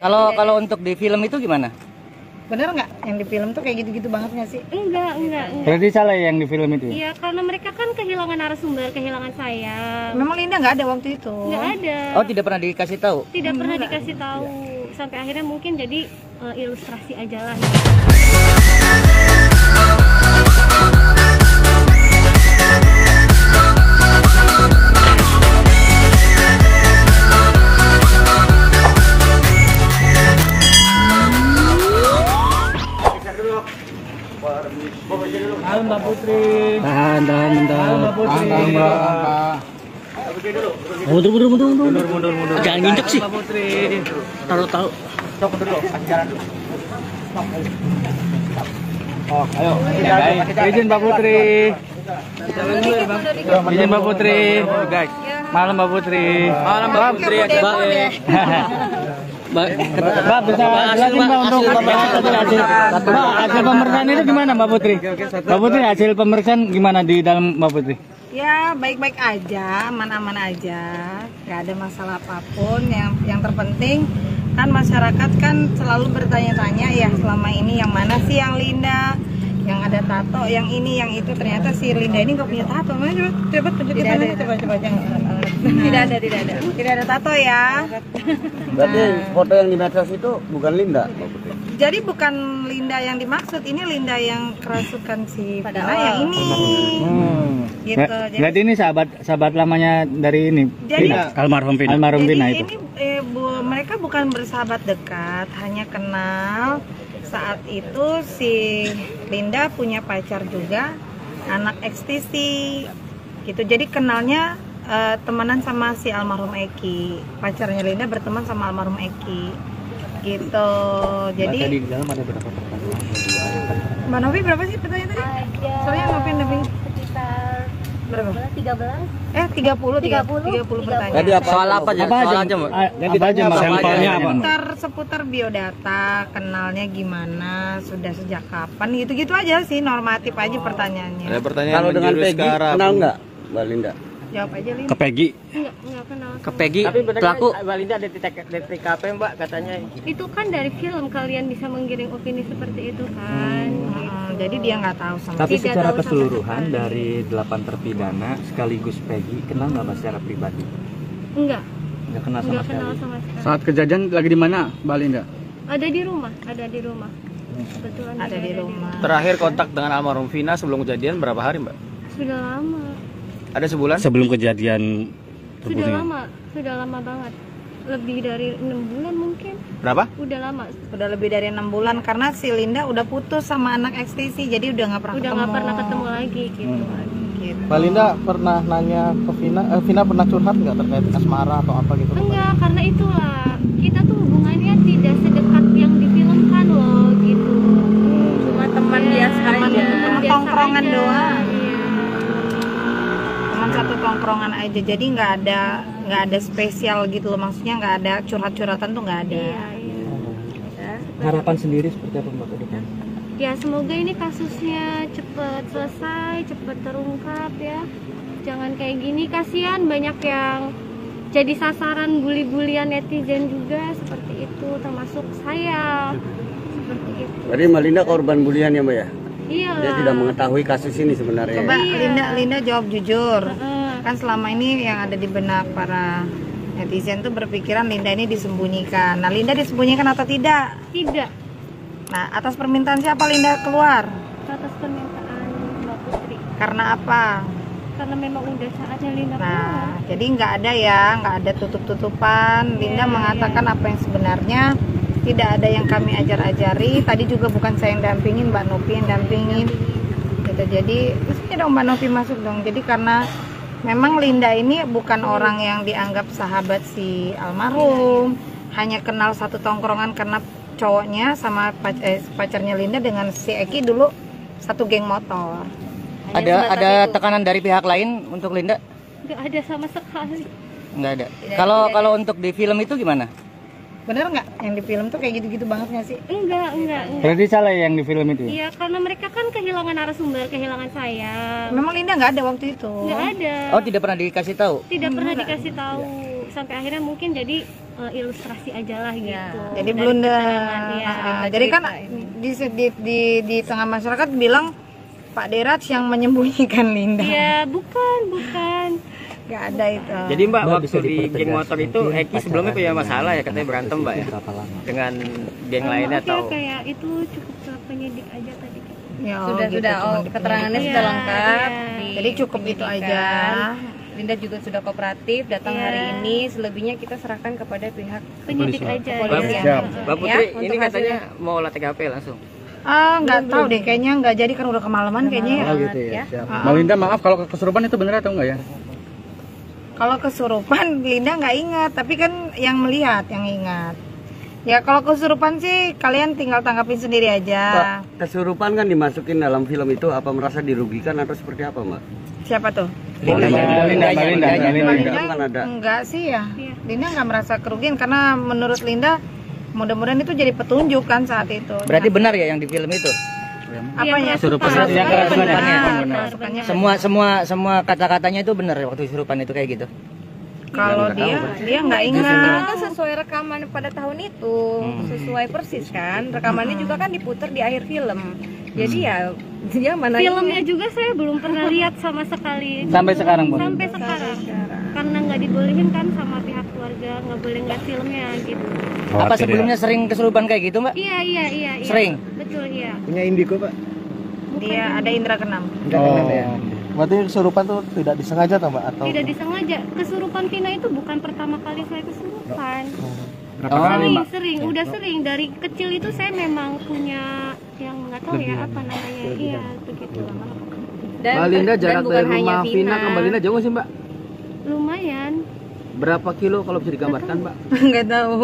Kalau untuk di film itu gimana? Bener nggak yang di film tuh kayak gitu-gitu banget nggak sih? Enggak. Berarti salah yang di film itu? Iya, karena mereka kan kehilangan narasumber, kehilangan saya. Memang Linda nggak ada waktu itu? Nggak ada. Oh, tidak pernah dikasih tahu? Tidak pernah dikasih tahu. Sampai akhirnya mungkin jadi ilustrasi aja lah. Tahan Mbak Putri. Tahan Mbak Putri. Mundur. Jangan nginjek sih. Mbak Putri. Taruh. Cok dulu, jalan dulu. Oh, ayo. Izin Mbak Putri. Izin Mbak Putri. Guys. Malam Mbak Putri. Malam Mbak Putri. Mbak, bisa jelasin Mbak untuk hasil pemeriksaan itu gimana Mbak Putri? Mbak Putri, hasil pemeriksaan gimana di dalam Mbak Putri? Ya baik-baik aja, aman-aman aja, nggak ada masalah apapun. Yang terpenting kan masyarakat kan selalu bertanya-tanya ya selama ini yang mana sih yang Linda, yang ada tato, yang ini, yang itu. Ternyata si Linda ini nggak punya tato. Mana coba tunjukin mana? Coba tidak ada tato ya. Berarti foto yang di medsos itu bukan Linda, Mbak Putri? Jadi bukan Linda yang dimaksud, ini Linda yang kerasukan si Vina yang ini. Gitu. Jadi ini sahabat lamanya dari ini. Jadi almarhum Vina itu. Ini mereka bukan bersahabat dekat, hanya kenal. Saat itu si Linda punya pacar juga, anak ekstisi gitu. Jadi kenalnya temenan sama si almarhum Eki. Pacarnya Linda berteman sama almarhum Eki gitu. Jadi tadi di dalam ada berapa pertanyaan? Mbak Novi berapa sih pertanyaan tadi? Soalnya Novi Sekitar berapa? 30 pertanyaan. Tadi soal apa aja? Apa aja sampelnya apa? Seputar biodata, kenalnya gimana, sudah sejak kapan, gitu-gitu aja sih, normatif aja pertanyaannya. Ada pertanyaan Kalau dengan Peggy kenal nggak Mbak Linda? Jawab aja Linda. Ke Peggy. Enggak kenal. Ke Peggy, Tapi benar pelaku. Mbak Linda ada di TKP Mbak katanya. Itu kan dari film kalian bisa menggiring opini seperti itu kan. Jadi dia nggak tahu sama Tapi Tidak secara tahu sama keseluruhan sekali. dari 8 terpidana sekaligus Peggy kenal nggak Mas secara pribadi? Enggak Nggak kenal sama sekali. kenal sama sekali. Saat kejadian lagi di mana Mbak Linda? Ada di rumah. Kebetulan ada di rumah. Terakhir kontak dengan almarhum Vina sebelum kejadian berapa hari Mbak? Sudah lama. Ada sebulan? Sebelum kejadian Sudah lama banget. Lebih dari 6 bulan mungkin. Berapa? Udah lama. Udah lebih dari 6 bulan karena si Linda udah putus sama anak ekstisi, jadi udah nggak pernah ketemu lagi gitu. Gitu. Mbak Linda pernah nanya ke Vina, Vina pernah curhat nggak terkait asmara atau apa gitu? Enggak, karena itulah kita tuh hubungannya tidak sedekat yang difilmkan loh gitu. Cuma teman biasa aja. Tongkrongan doang. Teman satu tongkrongan aja, jadi nggak ada spesial gitu loh, maksudnya nggak ada curhat-curhatan tuh nggak ada. Harapan sendiri seperti apa Mbak ke depan? Ya semoga ini kasusnya cepet selesai, cepet terungkap ya. Jangan kayak gini, kasihan banyak yang jadi sasaran bully-bulian netizen juga seperti itu, termasuk saya. Seperti itu. Berarti Mbak Linda korban bulian ya Mbak ya? Iya. Dia tidak mengetahui kasus ini sebenarnya. Coba Linda jawab jujur. Kan selama ini yang ada di benak para netizen tuh berpikiran Linda ini disembunyikan. Nah, Linda disembunyikan atau tidak? Tidak. Nah, atas permintaan siapa Linda keluar? Atas permintaan Mbak Putri. Karena apa? Karena memang udah saatnya Linda keluar. Nah, jadi nggak ada tutup-tutupan. Linda mengatakan apa yang sebenarnya, tidak ada yang kami ajar-ajari. Tadi juga bukan saya yang dampingin, Mbak Novi yang dampingin. Gitu. Jadi, mestinya dong Mbak Novi masuk dong. Jadi karena memang Linda ini bukan orang yang dianggap sahabat si almarhum, hanya kenal satu tongkrongan karena cowoknya sama pacarnya Linda dengan si Eki dulu satu geng motor. Ada tekanan dari pihak lain untuk Linda? Nggak ada sama sekali. Nggak ada. Kalau untuk di film itu gimana? Bener nggak yang di film tuh kayak gitu-gitu banget nggak sih? Enggak. Berarti salah yang di film itu? Iya, karena mereka kan kehilangan narasumber, kehilangan saya. Memang Linda nggak ada waktu itu? Nggak ada. Oh, tidak pernah dikasih tahu? Tidak pernah dikasih tahu. Sampai akhirnya mungkin jadi ilustrasi aja lah gitu. Jadi Dari blunder. keterangan, ya. Jadi kan di tengah masyarakat bilang Pak Derat yang menyembunyikan Linda. Ya bukan. Gak ada itu. Jadi Mbak, Mbak, waktu bisa di geng dipertegas motor itu mungkin Eki sebelumnya punya masalah ya, katanya berantem Mbak ya Berapa lama? dengan geng lainnya Maaf ya, atau kayak itu cukup ke penyidik aja tadi. Ya, Sudah gitu, sudah cuma oh di keterangannya Iya, sudah lengkap. iya. Jadi cukup itu aja. Linda juga sudah kooperatif datang Iya. hari ini. Selebihnya kita serahkan kepada pihak Penyidik aja. kepolisian. ya. Mbak Putri Ya, ini untuk katanya mau olah TKP langsung. Nggak tahu deh, kayaknya nggak jadi kan udah kemalaman kayaknya ya. gitu ya. Ah. Mbak Linda, maaf kalau kesurupan itu benar atau enggak ya? Kalau kesurupan Linda nggak ingat, tapi kan yang melihat yang ingat. Ya kalau kesurupan sih kalian tinggal tanggapin sendiri aja. Pak, kesurupan kan dimasukin dalam film itu, apa merasa dirugikan atau seperti apa Mbak? Siapa tuh? Linda Kan ada. Enggak sih ya. Iya. Linda nggak merasa kerugian karena menurut Linda mudah-mudahan itu jadi petunjuk kan saat itu. Berarti benar ya yang di film itu? Apanya? Kesurupan. Yang kerasukannya. Kerasukannya. Semua kata-katanya itu benar waktu kesurupan itu kayak gitu. Kalau dia nggak ingat. Itu kan sesuai rekaman pada tahun itu, sesuai persis kan. Rekamannya juga kan diputar di akhir film. Jadi ya dia mana Filmnya juga saya belum pernah lihat sama sekali. Sampai sekarang, Bu? Sampai sekarang. Karena nggak dibolehin kan sama pihak keluarga, nggak boleh ngeliat filmnya gitu. Apa sebelumnya sering kesurupan kayak gitu, Mbak? Iya. Sering? Betul, iya. Punya Indigo, Pak. Dia ada indra keenam. Berarti kesurupan tuh tidak disengaja toh, Mbak? Atau Tidak disengaja. Kesurupan Vina itu bukan pertama kali saya kesurupan. berapa kali, Mbak? Sering, udah sering. Dari kecil itu saya memang punya yang nggak tahu ya apa namanya. Iya, begitu. dan, Mbak Linda, dan jarak bukan dari hanya rumah Vina ke Mbak Linda jauh sih Mbak? Lumayan. Berapa kilo kalau bisa digambarkan Mbak? Nggak tahu.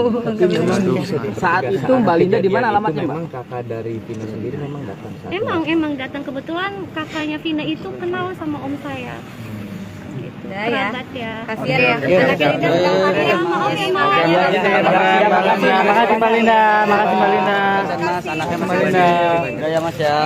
Saat itu Mbak Linda di mana alamatnya Mbak? Memang kakak dari Vina sendiri memang datang saat Emang datang, kebetulan kakaknya Vina itu kenal sama om saya. Gitu. Ya, ya. Kerabat ya. kasihan ya. Anaknya Linda sedang hamil. Ya, maaf ya, maaf. Makasih Mbak Linda. Makasih Mbak Linda. Mas, anaknya Mbak Linda. ya Mas ya.